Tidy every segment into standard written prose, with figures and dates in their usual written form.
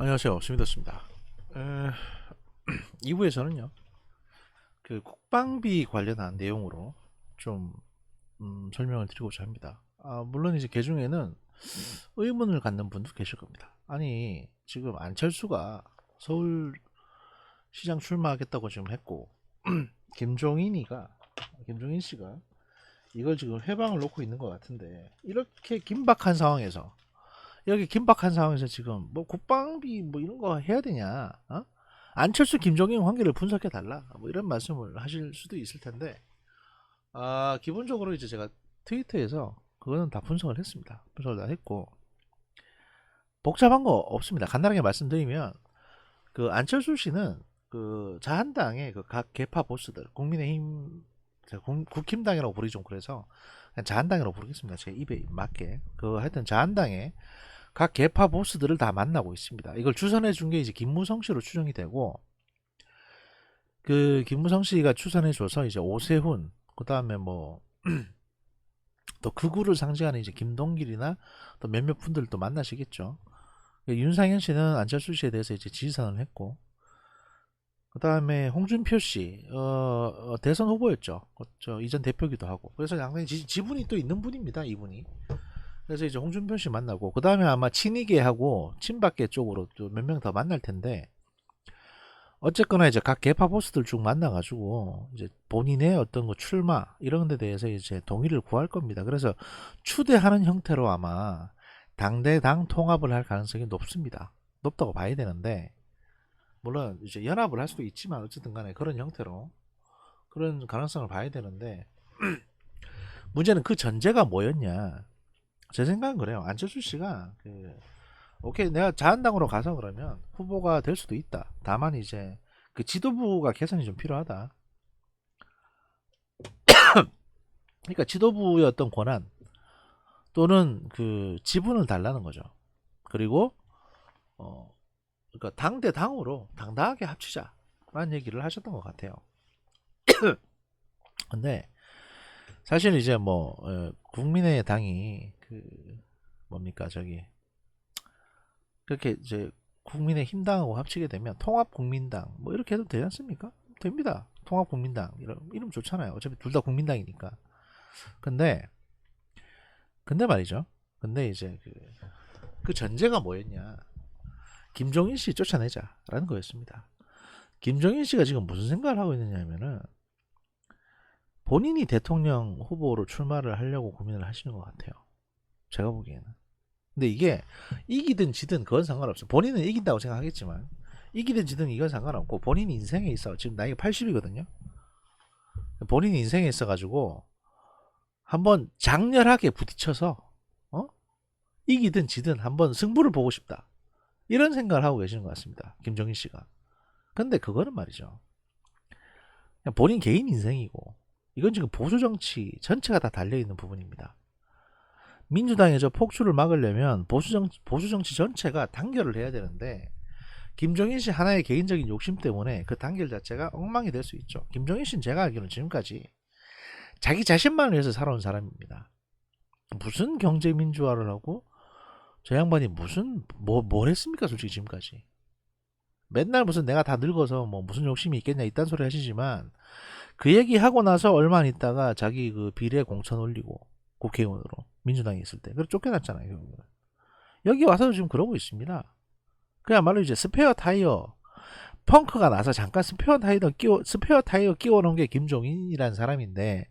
안녕하세요. 스미더스입니다. 2부에서는요, 그 국방비 관련한 내용으로 좀 설명을 드리고자 합니다. 물론 이제 그 중에는 의문을 갖는 분도 계실 겁니다. 아니, 지금 안철수가 서울시장 출마하겠다고 지금 했고, 김종인 씨가 이걸 지금 회방을 놓고 있는 것 같은데, 이렇게 긴박한 상황에서 지금 뭐 국방비 뭐 이런 거 해야 되냐? 어? 안철수 김종인 관계를 분석해 달라. 뭐 이런 말씀을 하실 수도 있을 텐데, 기본적으로 이제 제가 트위터에서 그거는 다 분석을 했습니다. 분석을 다 했고 복잡한 거 없습니다. 간단하게 말씀드리면 그 안철수 씨는 그 자한당의 그 각 개파 보스들, 국민의힘, 국힘당이라고 부르기 좀 그래서 그냥 자한당이라고 부르겠습니다. 제 입에 맞게 그 하여튼 자한당의 각 개파 보스들을 다 만나고 있습니다. 이걸 추선해 준 게 이제 김무성 씨로 추정이 되고, 그 김무성 씨가 추선해 줘서 이제 오세훈, 그다음에 뭐 또 극우를 상징하는 이제 김동길이나 또 몇몇 분들도 만나시겠죠. 윤상현 씨는 안철수 씨에 대해서 이제 지지선을 했고, 그다음에 홍준표 씨 대선 후보였죠. 저 이전 대표기도 하고. 그래서 상당히 지분이 또 있는 분입니다, 이분이. 그래서 이제 홍준표 씨 만나고, 그다음에 아마 친이계하고 친박계 쪽으로 또 몇 명 더 만날 텐데, 어쨌거나 이제 각 개파 보스들 쭉 만나가지고 이제 본인의 어떤 거 출마 이런 데 대해서 이제 동의를 구할 겁니다. 그래서 추대하는 형태로 아마 당대당 통합을 할 가능성이 높습니다. 높다고 봐야 되는데, 물론 이제 연합을 할 수도 있지만 어쨌든 간에 그런 형태로 그런 가능성을 봐야 되는데, 문제는 그 전제가 뭐였냐. 제 생각은 그래요. 안철수 씨가 오케이, 내가 자한당으로 가서 그러면 후보가 될 수도 있다. 다만 이제 그 지도부가 개선이 좀 필요하다. 그러니까 지도부의 어떤 권한 또는 그 지분을 달라는 거죠. 그리고 그러니까 당 대 당으로 당당하게 합치자라는 얘기를 하셨던 것 같아요. 근데 사실 이제 뭐 국민의 당이 그 뭡니까 저기 그렇게 이제 국민의 힘당하고 합치게 되면 통합국민당 뭐 이렇게 해도 되지 않습니까? 됩니다. 통합국민당 이름 좋잖아요. 어차피 둘 다 국민당이니까. 근데 말이죠. 근데 이제 그 전제가 뭐였냐? 김종인 씨 쫓아내자라는 거였습니다. 김종인 씨가 지금 무슨 생각을 하고 있느냐면은 본인이 대통령 후보로 출마를 하려고 고민을 하시는 것 같아요. 제가 보기에는. 근데 이게 이기든 지든 그건 상관없어요. 본인은 이긴다고 생각하겠지만 이기든 지든 이건 상관없고 본인 인생에 있어. 지금 나이가 80이거든요. 본인 인생에 있어가지고 한번 장렬하게 부딪혀서 어? 이기든 지든 한번 승부를 보고 싶다. 이런 생각을 하고 계시는 것 같습니다. 김종인 씨가. 근데 그거는 말이죠. 그냥 본인 개인 인생이고 이건 지금 보수 정치 전체가 다 달려있는 부분입니다. 민주당의 저 폭주를 막으려면 보수 정치 전체가 단결을 해야 되는데 김종인 씨 하나의 개인적인 욕심 때문에 그 단결 자체가 엉망이 될 수 있죠. 김종인 씨는 제가 알기로는 지금까지 자기 자신만을 위해서 살아온 사람입니다. 무슨 경제 민주화를 하고 저 양반이 무슨 뭘 했습니까 솔직히 지금까지. 맨날 무슨 내가 다 늙어서 뭐 무슨 욕심이 있겠냐 이딴 소리 하시지만 그 얘기 하고 나서 얼마 안 있다가 자기 그 비례 공천 올리고 국회의원으로 민주당에 있을 때 그래 쫓겨났잖아요. 결국은. 여기 와서도 지금 그러고 있습니다. 그야말로 이제 스페어 타이어 펑크가 나서 잠깐 스페어 타이어 끼워 놓은 게 김종인이라는 사람인데,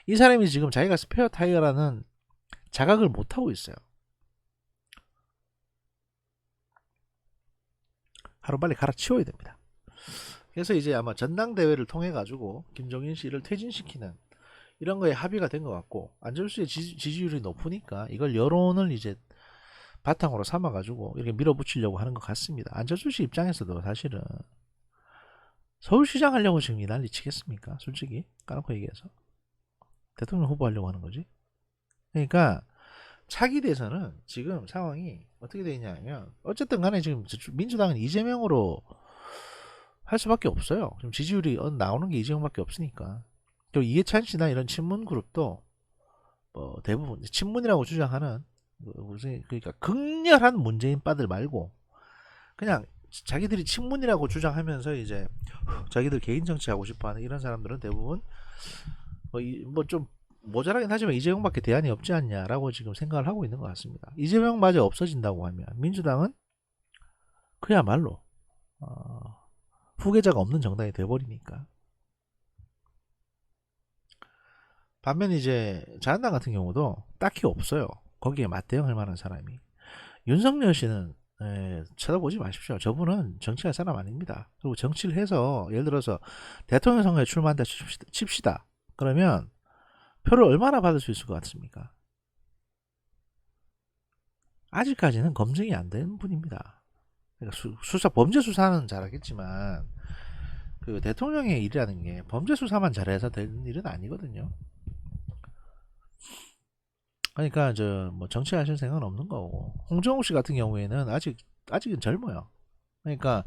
이 사람이 지금 자기가 스페어 타이어라는 자각을 못 하고 있어요. 하루빨리 갈아치워야 됩니다. 그래서 이제 아마 전당대회를 통해 가지고 김종인 씨를 퇴진시키는 이런 거에 합의가 된 것 같고, 안철수의 지지율이 높으니까 이걸 여론을 이제 바탕으로 삼아 가지고 이렇게 밀어붙이려고 하는 것 같습니다. 안철수 씨 입장에서도 사실은 서울시장 하려고 지금 이 난리 치겠습니까? 솔직히 까놓고 얘기해서 대통령 후보 하려고 하는 거지. 그러니까 차기 대선은 지금 상황이 어떻게 되냐면 어쨌든 간에 지금 민주당은 이재명으로 할 수밖에 없어요. 지금 지지율이 나오는 게 이재명밖에 없으니까. 그리고 이해찬 씨나 이런 친문 그룹도 뭐 대부분 친문이라고 주장하는 무슨 그러니까 극렬한 문재인 빠들 말고 그냥 자기들이 친문이라고 주장하면서 이제 자기들 개인 정치하고 싶어하는 이런 사람들은 대부분 뭐 좀 모자라긴 하지만 이재명밖에 대안이 없지 않냐라고 지금 생각을 하고 있는 것 같습니다. 이재명마저 없어진다고 하면 민주당은 그야말로 후계자가 없는 정당이 돼버리니까. 반면 이제 자한당 같은 경우도 딱히 없어요. 거기에 맞대응할 만한 사람이. 윤석열 씨는 쳐다보지 마십시오. 저분은 정치할 사람 아닙니다. 그리고 정치를 해서 예를 들어서 대통령 선거에 출마한다 칩시다. 그러면 표를 얼마나 받을 수 있을 것 같습니까? 아직까지는 검증이 안 된 분입니다. 그러니까 수사 범죄 수사는 잘하겠지만 그 대통령의 일이라는 게 범죄 수사만 잘해서 되는 일은 아니거든요. 그러니까 저 뭐 정치하실 생각은 없는 거고, 홍정욱 씨 같은 경우에는 아직은 젊어요. 그러니까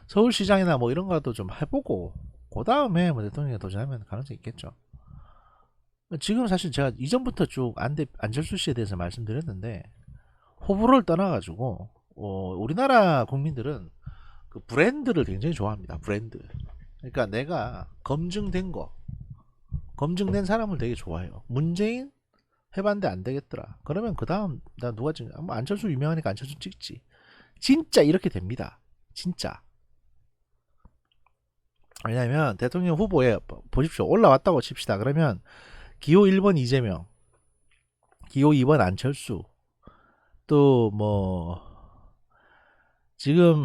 서울시장이나 뭐 이런 것도 좀 해보고 그 다음에 뭐 대통령에 도전하면 가능성이 있겠죠. 지금 사실 제가 이전부터 쭉 안철수 씨에 대해서 말씀드렸는데 호불호를 떠나가지고 우리나라 국민들은 그 브랜드를 굉장히 좋아합니다. 브랜드. 그러니까 내가 검증된 사람을 되게 좋아해요. 문재인 해봤는데 안 되겠더라. 그러면 그 다음 나 누가 찍냐? 뭐 안철수 유명하니까 안철수 찍지. 진짜 이렇게 됩니다. 진짜. 왜냐면 대통령 후보에 보십시오. 올라왔다고 칩시다. 그러면 기호 1번 이재명, 기호 2번 안철수, 또 뭐 지금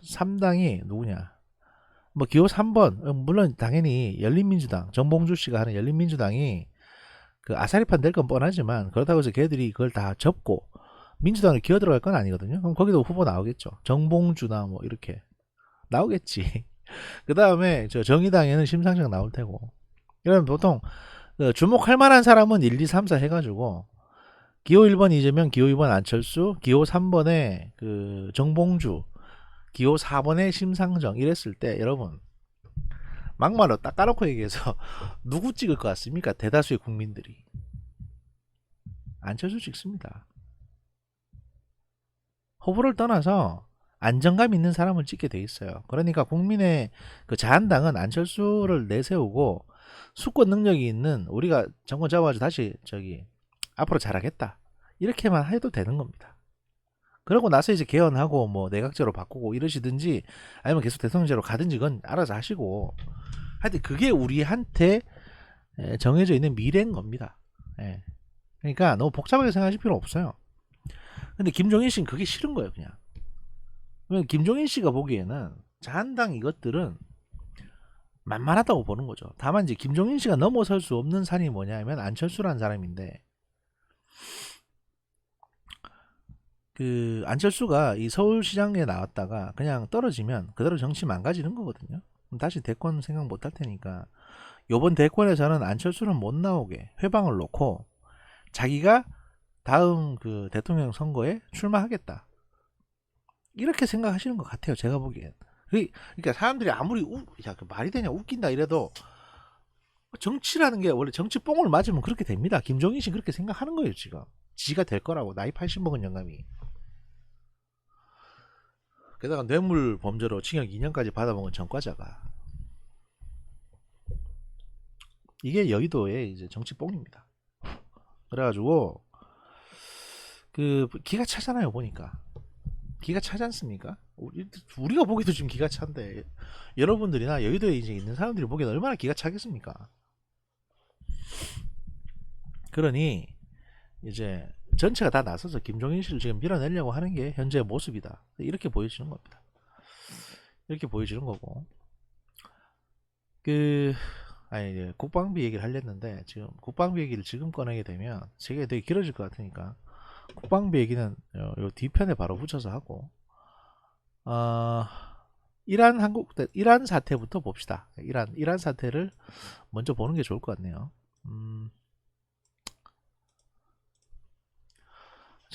3당이 누구냐? 뭐 기호 3번 물론 당연히 열린민주당 정봉주 씨가 하는 열린민주당이 그 아사리판 될 건 뻔하지만 그렇다고 해서 걔들이 그걸 다 접고 민주당을 기어 들어갈 건 아니거든요. 그럼 거기도 후보 나오겠죠. 정봉주나 뭐 이렇게 나오겠지. 그 다음에 저 정의당에는 심상정 나올 테고. 이러면 보통 주목할 만한 사람은 1, 2, 3, 4 해가지고 기호 1번 이재명, 기호 2번 안철수, 기호 3번에 그 정봉주, 기호 4번에 심상정 이랬을 때 여러분 막말로 딱 까놓고 얘기해서 누구 찍을 것 같습니까? 대다수의 국민들이 안철수 찍습니다. 호불호를 떠나서 안정감 있는 사람을 찍게 돼 있어요. 그러니까 국민의 그 자한당은 안철수를 내세우고 수권 능력이 있는 우리가 정권 잡아가지고 다시 앞으로 잘하겠다 이렇게만 해도 되는 겁니다. 그러고 나서 이제 개헌하고 뭐 내각제로 바꾸고 이러시든지 아니면 계속 대통령제로 가든지 그건 알아서 하시고 하여튼 그게 우리한테 정해져 있는 미래인 겁니다. 그러니까 너무 복잡하게 생각하실 필요 없어요. 근데 김종인 씨는 그게 싫은 거예요. 그냥 김종인 씨가 보기에는 자한당 이것들은 만만하다고 보는 거죠. 다만 이제 김종인 씨가 넘어설 수 없는 산이 뭐냐면 안철수라는 사람인데 그 안철수가 이 서울시장에 나왔다가 그냥 떨어지면 그대로 정치 망가지는 거거든요. 그럼 다시 대권 생각 못 할 테니까 요번 대권에서는 안철수는 못 나오게 회방을 놓고 자기가 다음 그 대통령 선거에 출마하겠다 이렇게 생각하시는 것 같아요. 제가 보기엔. 그러니까 사람들이 아무리 야, 그 말이 되냐 웃긴다 이래도 정치라는 게 원래 정치 뽕을 맞으면 그렇게 됩니다. 김종인 씨 그렇게 생각하는 거예요. 지금 지가 될 거라고 나이 80 먹은 영감이. 게다가 뇌물 범죄로 징역 2년까지 받아먹은 전과자가. 이게 여의도의 이제 정치 뽕입니다. 그래가지고 그 기가 차잖아요. 보니까 기가 차지 않습니까? 우리가 보기도 지금 기가 차인데 여러분들이나 여의도에 이제 있는 사람들이 보기엔 얼마나 기가 차겠습니까? 그러니 이제 전체가 다 나서서 김종인 씨를 지금 밀어내려고 하는 게 현재의 모습이다. 이렇게 보여지는 겁니다. 이렇게 보여지는 거고. 아니, 국방비 얘기를 하려는데 지금 국방비 얘기를 지금 꺼내게 되면 제가 되게 길어질 것 같으니까 국방비 얘기는 요 뒤편에 바로 붙여서 하고 이란 사태부터 봅시다. 이란 사태를 먼저 보는 게 좋을 것 같네요.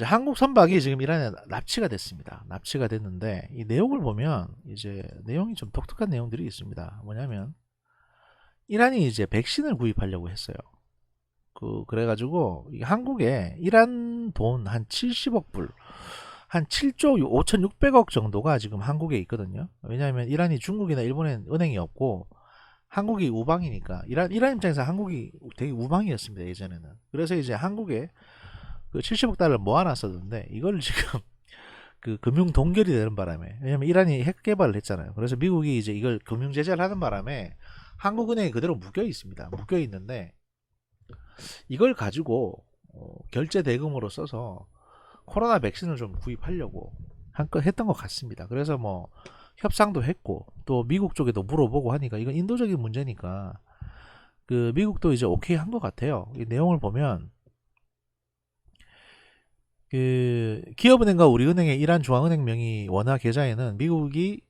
한국 선박이 지금 이란에 납치가 됐습니다. 납치가 됐는데 이 내용을 보면 이제 내용이 좀 독특한 내용들이 있습니다. 뭐냐면 이란이 이제 백신을 구입하려고 했어요. 그래가지고 한국에 이란 돈 한 70억 불, 한 7조 5,600억 정도가 지금 한국에 있거든요. 왜냐하면 이란이 중국이나 일본에 은행이 없고 한국이 우방이니까 이란 입장에서 한국이 되게 우방이었습니다 예전에는. 그래서 이제 한국에 그 70억 달러를 모아놨었는데 이걸 지금 그 금융 동결이 되는 바람에, 왜냐면 이란이 핵 개발을 했잖아요. 그래서 미국이 이제 이걸 금융 제재를 하는 바람에 한국은행이 그대로 묶여 있습니다. 묶여 있는데 이걸 가지고 결제 대금으로 써서 코로나 백신을 좀 구입하려고 했던 것 같습니다. 그래서 뭐 협상도 했고 또 미국 쪽에도 물어보고 하니까 이건 인도적인 문제니까 그 미국도 이제 오케이 한 것 같아요. 이 내용을 보면 그 기업은행과 우리은행의 이란 중앙은행 명의 원화 계좌에는 미국의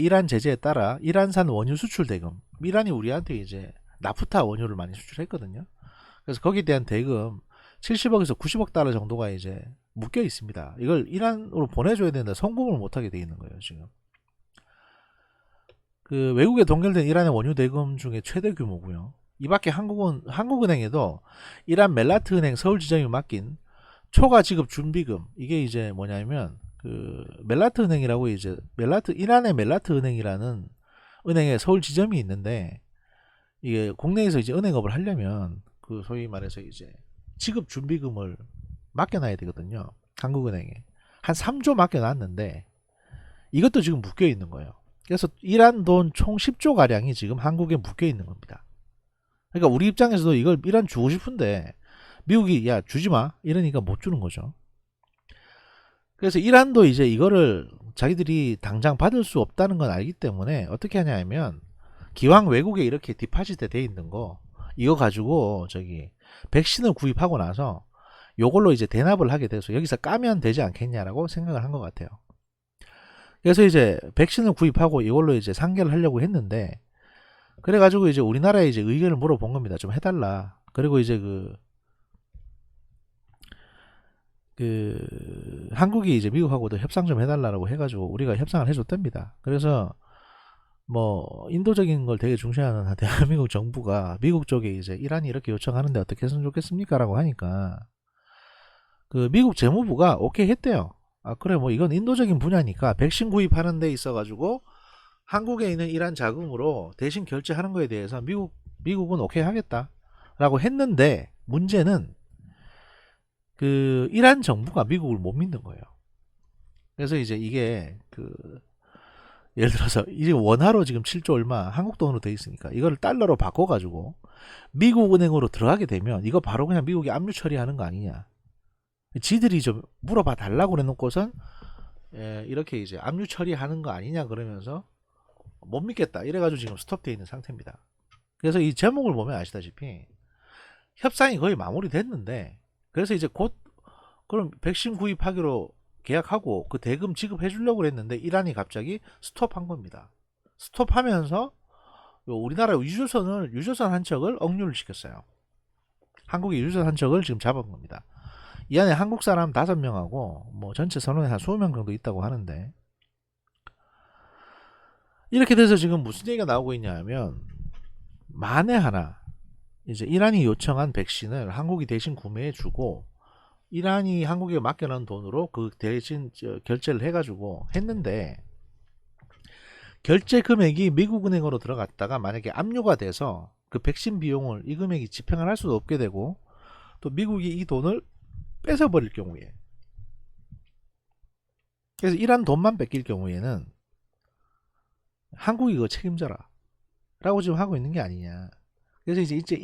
이란 제재에 따라 이란산 원유 수출 대금, 이란이 우리한테 이제 나프타 원유를 많이 수출했거든요. 그래서 거기에 대한 대금 70억에서 90억 달러 정도가 이제 묶여 있습니다. 이걸 이란으로 보내줘야 되는데 성공을 못하게 돼 있는 거예요 지금. 그 외국에 동결된 이란의 원유 대금 중에 최대 규모고요. 이 밖에 한국은행에도 이란 멜라트 은행 서울지점이 맡긴 초과 지급 준비금, 이게 이제 뭐냐면 그 멜라트 은행이라고 이제 이란의 멜라트 은행이라는 은행에 서울 지점이 있는데 이게 국내에서 이제 은행업을 하려면 그 소위 말해서 이제 지급 준비금을 맡겨놔야 되거든요. 한국은행에 한 3조 맡겨놨는데 이것도 지금 묶여 있는 거예요. 그래서 이란 돈 총 10조 가량이 지금 한국에 묶여 있는 겁니다. 그러니까 우리 입장에서도 이걸 이란 주고 싶은데 미국이 야 주지 마 이러니까 못 주는 거죠. 그래서 이란도 이제 이거를 자기들이 당장 받을 수 없다는 건 알기 때문에 어떻게 하냐 하면 기왕 외국에 이렇게 디파짓에 돼 있는 거 이거 가지고 저기 백신을 구입하고 나서 요걸로 이제 대납을 하게 돼서 여기서 까면 되지 않겠냐라고 생각을 한 것 같아요. 그래서 이제 백신을 구입하고 이걸로 이제 상계를 하려고 했는데 그래가지고 이제 우리나라에 이제 의견을 물어본 겁니다. 좀 해달라. 그리고 이제 한국이 이제 미국하고도 협상 좀 해달라고 해가지고 우리가 협상을 해줬답니다. 그래서 뭐 인도적인 걸 되게 중시하는 대한민국 정부가 미국 쪽에 이제 이란이 이렇게 요청하는데 어떻게 했으면 좋겠습니까? 라고 하니까 그 미국 재무부가 오케이 했대요. 아 그래 뭐 이건 인도적인 분야니까 백신 구입하는 데 있어가지고 한국에 있는 이란 자금으로 대신 결제하는 거에 대해서 미국은 오케이 하겠다 라고 했는데 문제는 그 이란 정부가 미국을 못 믿는 거예요. 그래서 이제 이게 예를 들어서 이게 원화로 지금 7조 얼마 한국 돈으로 돼 있으니까 이거를 달러로 바꿔가지고 미국 은행으로 들어가게 되면 이거 바로 그냥 미국이 압류 처리하는 거 아니냐. 지들이 좀 물어봐 달라고 그래놓고선 이렇게 이제 압류 처리하는 거 아니냐 그러면서 못 믿겠다 이래가지고 지금 스톱되어 있는 상태입니다. 그래서 이 제목을 보면 아시다시피 협상이 거의 마무리됐는데 그래서 이제 곧 그럼 백신 구입하기로 계약하고 그 대금 지급해 주려고 그랬는데 이란이 갑자기 스톱한 겁니다. 스톱하면서 우리나라 유조선 한 척을 억류를 시켰어요. 한국의 유조선 한 척을 지금 잡은 겁니다. 이 안에 한국 사람 5명하고 뭐 전체 선원에 한 20명 정도 있다고 하는데 이렇게 돼서 지금 무슨 얘기가 나오고 있냐 하면 만에 하나 이제 이란이 요청한 백신을 한국이 대신 구매해 주고 이란이 한국에 맡겨놓은 돈으로 그 대신 결제를 해가지고 했는데 결제 금액이 미국 은행으로 들어갔다가 만약에 압류가 돼서 그 백신 비용을 이 금액이 집행을 할 수도 없게 되고 또 미국이 이 돈을 뺏어버릴 경우에 그래서 이란 돈만 뺏길 경우에는 한국이 그거 책임져라 라고 지금 하고 있는 게 아니냐. 그래서 이제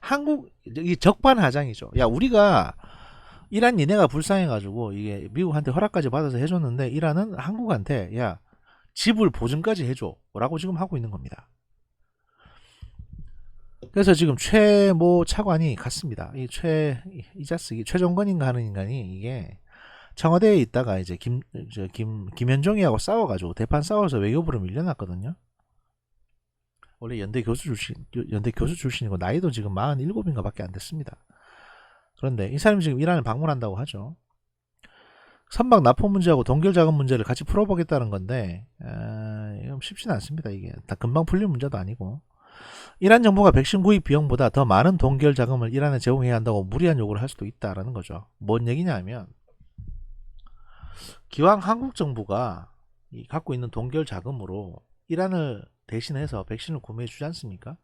한국 이 적반하장이죠. 야 우리가 이란 니네가 불쌍해가지고 이게 미국한테 허락까지 받아서 해줬는데 이란은 한국한테 야 지불 보증까지 해줘 라고 지금 하고 있는 겁니다. 그래서 지금 최모 차관이 갔습니다. 최정건인가 하는 인간이 이게 청와대에 있다가 이제 김현종이하고 싸워가지고 대판 싸워서 외교부로 밀려났거든요. 원래 연대 교수 출신이고 나이도 지금 47인가 밖에 안 됐습니다. 그런데 이 사람이 지금 이란을 방문한다고 하죠. 선박 납포 문제하고 동결 자금 문제를 같이 풀어보겠다는 건데 이건 쉽지는 않습니다. 이게 다 금방 풀릴 문제도 아니고 이란 정부가 백신 구입 비용보다 더 많은 동결 자금을 이란에 제공해야 한다고 무리한 요구를 할 수도 있다라는 거죠. 뭔 얘기냐 하면 기왕 한국 정부가 갖고 있는 동결 자금으로 이란을 대신해서 백신을 구매해 주지 않습니까?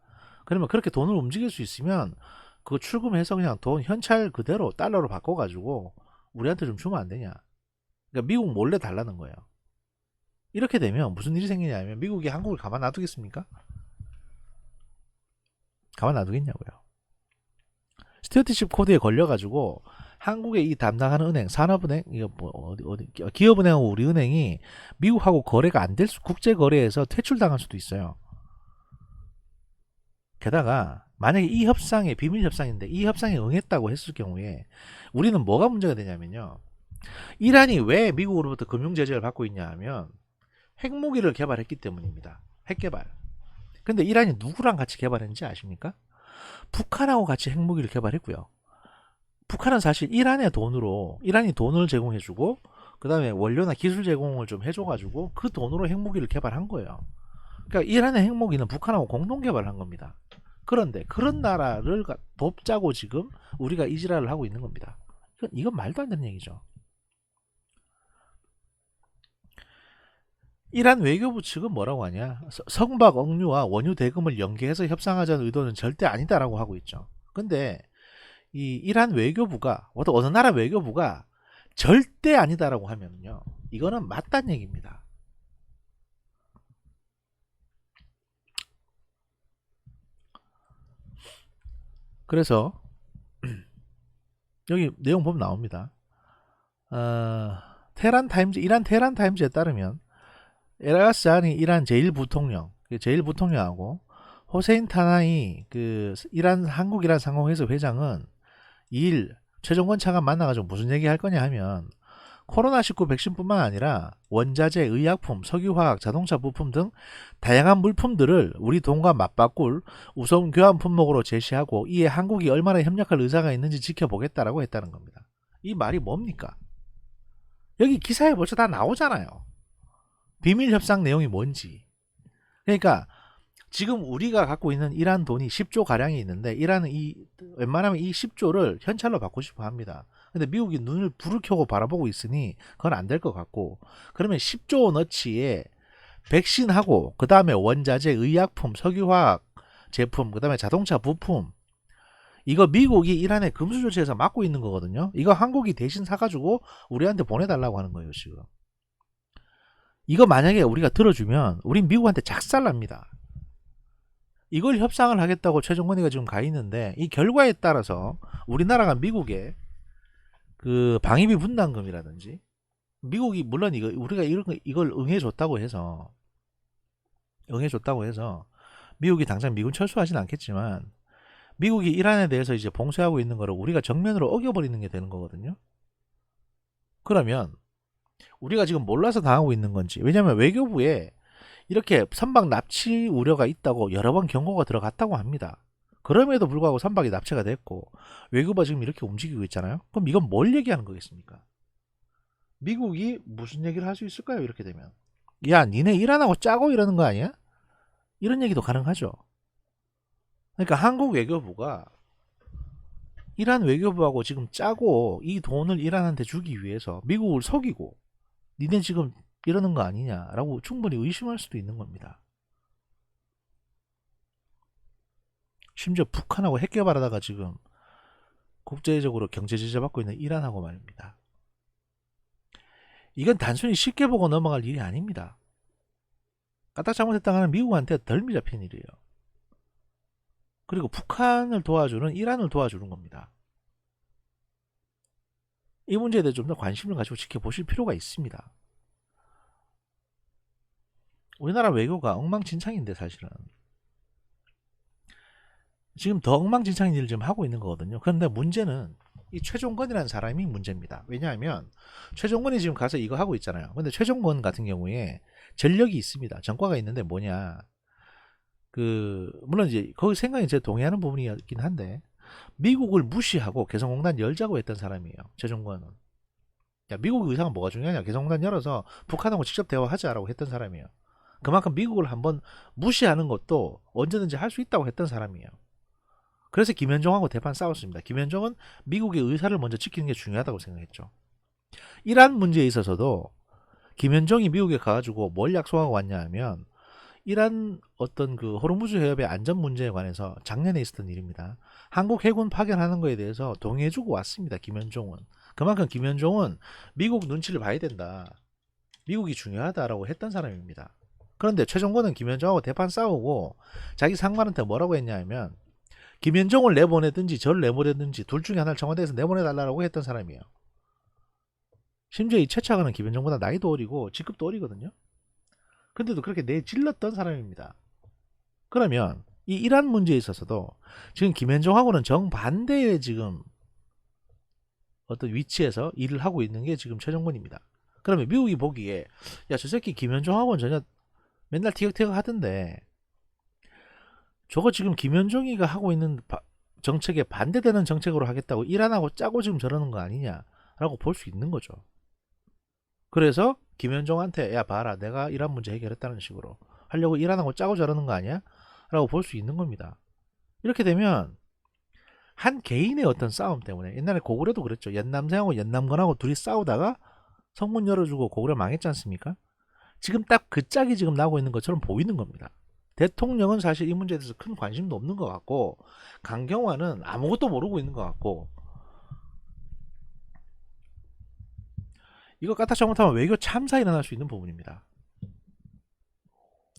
그러면 그렇게 돈을 움직일 수 있으면 그거 출금해서 그냥 돈 현찰 그대로 달러로 바꿔가지고 우리한테 좀 주면 안 되냐? 그러니까 미국 몰래 달라는 거예요. 이렇게 되면 무슨 일이 생기냐면 미국이 한국을 가만 놔두겠습니까? 가만 놔두겠냐고요. 스튜어디십 코드에 걸려가지고 한국의 이 담당하는 은행, 산업은행, 이거 뭐 어디 기업은행하고 우리은행이 미국하고 거래가 안 될 수, 국제 거래에서 퇴출당할 수도 있어요. 게다가 만약에 이 협상에 비밀 협상인데 이 협상에 응했다고 했을 경우에 우리는 뭐가 문제가 되냐면요. 이란이 왜 미국으로부터 금융 제재를 받고 있냐 하면 핵무기를 개발했기 때문입니다. 핵개발. 근데 이란이 누구랑 같이 개발했는지 아십니까? 북한하고 같이 핵무기를 개발했고요. 북한은 사실 이란의 돈으로 이란이 돈을 제공해주고 그 다음에 원료나 기술 제공을 좀 해줘가지고 그 돈으로 핵무기를 개발한 거예요. 그러니까 이란의 핵무기는 북한하고 공동 개발한 겁니다. 그런데 그런 나라를 돕자고 지금 우리가 이지랄을 하고 있는 겁니다. 이건 말도 안 되는 얘기죠. 이란 외교부 측은 뭐라고 하냐? 성박 억류와 원유 대금을 연계해서 협상하자는 의도는 절대 아니다라고 하고 있죠. 근데 이 이란 외교부가 어느 나라 외교부가 절대 아니다라고 하면요, 이거는 맞다는 얘기입니다. 그래서 여기 내용 보면 나옵니다. 테란 타임즈, 이란 테란 타임즈에 따르면 에라가스자니 이란 제1부통령하고 호세인 타나이 그 이란 한국 이란 상공회의소 회장은 2일 최종권 차관 만나가지고 무슨 얘기 할 거냐 하면 코로나19 백신뿐만 아니라 원자재, 의약품, 석유화학, 자동차 부품 등 다양한 물품들을 우리 돈과 맞바꿀 우선 교환 품목으로 제시하고 이에 한국이 얼마나 협력할 의사가 있는지 지켜보겠다라고 했다는 겁니다. 이 말이 뭡니까? 여기 기사에 벌써 다 나오잖아요. 비밀 협상 내용이 뭔지. 그러니까 지금 우리가 갖고 있는 이란 돈이 10조 가량이 있는데 이란은 웬만하면 이 10조를 현찰로 받고 싶어 합니다. 근데 미국이 눈을 불을 켜고 바라보고 있으니 그건 안 될 것 같고, 그러면 10조 너치에 백신하고 그 다음에 원자재, 의약품, 석유화학 제품, 그 다음에 자동차 부품, 이거 미국이 이란에 금수 조치해서 막고 있는 거거든요. 이거 한국이 대신 사가지고 우리한테 보내달라고 하는 거예요 지금. 이거 만약에 우리가 들어주면 우린 미국한테 작살납니다. 이걸 협상을 하겠다고 최종건이가 지금 가 있는데 이 결과에 따라서 우리나라가 미국에 그 방위비 분담금이라든지, 미국이 물론 우리가 이걸 응해줬다고 해서 미국이 당장 미군 철수하진 않겠지만 미국이 이란에 대해서 이제 봉쇄하고 있는 거를 우리가 정면으로 어겨버리는 게 되는 거거든요. 그러면 우리가 지금 몰라서 당하고 있는 건지, 왜냐하면 외교부에 이렇게 선박 납치 우려가 있다고 여러 번 경고가 들어갔다고 합니다. 그럼에도 불구하고 선박이 납치가 됐고 외교부가 지금 이렇게 움직이고 있잖아요. 그럼 이건 뭘 얘기하는 거겠습니까? 미국이 무슨 얘기를 할 수 있을까요? 이렇게 되면 야 니네 이란하고 짜고 이러는 거 아니야? 이런 얘기도 가능하죠. 그러니까 한국 외교부가 이란 외교부하고 지금 짜고 이 돈을 이란한테 주기 위해서 미국을 속이고 니네 지금 이러는 거 아니냐라고 충분히 의심할 수도 있는 겁니다. 심지어 북한하고 핵 개발하다가 지금 국제적으로 경제 제재 받고 있는 이란하고 말입니다. 이건 단순히 쉽게 보고 넘어갈 일이 아닙니다. 까딱 잘못했다가는 미국한테 덜미 잡힌 일이에요. 그리고 북한을 도와주는 이란을 도와주는 겁니다. 이 문제에 대해 좀 더 관심을 가지고 지켜보실 필요가 있습니다. 우리나라 외교가 엉망진창인데 사실은 지금 더 엉망진창인 일을 지금 하고 있는 거거든요. 그런데 문제는 이 최종건이라는 사람이 문제입니다. 왜냐하면 최종건이 지금 가서 이거 하고 있잖아요. 근데 최종건 같은 경우에 전력이 있습니다. 전과가 있는데 뭐냐, 물론 이제 거기 생각이 제가 동의하는 부분이긴 한데 미국을 무시하고 개성공단 열자고 했던 사람이에요. 최종건은. 야, 미국 의상은 뭐가 중요하냐, 개성공단 열어서 북한하고 직접 대화하자라고 했던 사람이에요. 그만큼 미국을 한번 무시하는 것도 언제든지 할 수 있다고 했던 사람이에요. 그래서 김현종하고 대판 싸웠습니다. 김현종은 미국의 의사를 먼저 지키는 게 중요하다고 생각했죠. 이란 문제에 있어서도 김현정이 미국에 가가지고 뭘 약속하고 왔냐 하면 이란 어떤 그 호르무즈 해협의 안전 문제에 관해서 작년에 있었던 일입니다. 한국 해군 파견하는 거에 대해서 동의해주고 왔습니다. 김현종은. 그만큼 김현종은 미국 눈치를 봐야 된다. 미국이 중요하다라고 했던 사람입니다. 그런데 최종권은 김현종하고 대판 싸우고 자기 상관한테 뭐라고 했냐 하면 김현종을 내보내든지 저를 내보내든지 둘 중에 하나를 청와대에서 내보내달라고 했던 사람이에요. 심지어 이 최차관은 김현종보다 나이도 어리고 직급도 어리거든요. 근데도 그렇게 내질렀던 사람입니다. 그러면 이 이란 문제에 있어서도 지금 김현종하고는 정반대의 지금 어떤 위치에서 일을 하고 있는 게 지금 최정권입니다. 그러면 미국이 보기에 야, 저 새끼 김현종하고는 전혀 맨날 티격태격 하던데 저거 지금 김현종이가 하고 있는 정책에 반대되는 정책으로 하겠다고 이란하고 짜고 지금 저러는 거 아니냐라고 볼 수 있는 거죠. 그래서 김현종한테 야 봐라 내가 이란 문제 해결했다는 식으로 하려고 이란하고 짜고 저러는 거 아니야? 라고 볼 수 있는 겁니다. 이렇게 되면 한 개인의 어떤 싸움 때문에 옛날에 고구려도 그랬죠. 연남생하고 연남건하고 둘이 싸우다가 성문 열어주고 고구려 망했지 않습니까? 지금 딱 그 짝이 지금 나고 있는 것처럼 보이는 겁니다. 대통령은 사실 이 문제에 대해서 큰 관심도 없는 것 같고 강경화는 아무것도 모르고 있는 것 같고 이거 까딱 잘못하면 외교 참사 일어날 수 있는 부분입니다.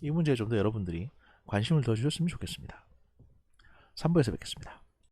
이 문제에 좀 더 여러분들이 관심을 더 주셨으면 좋겠습니다. 3부에서 뵙겠습니다.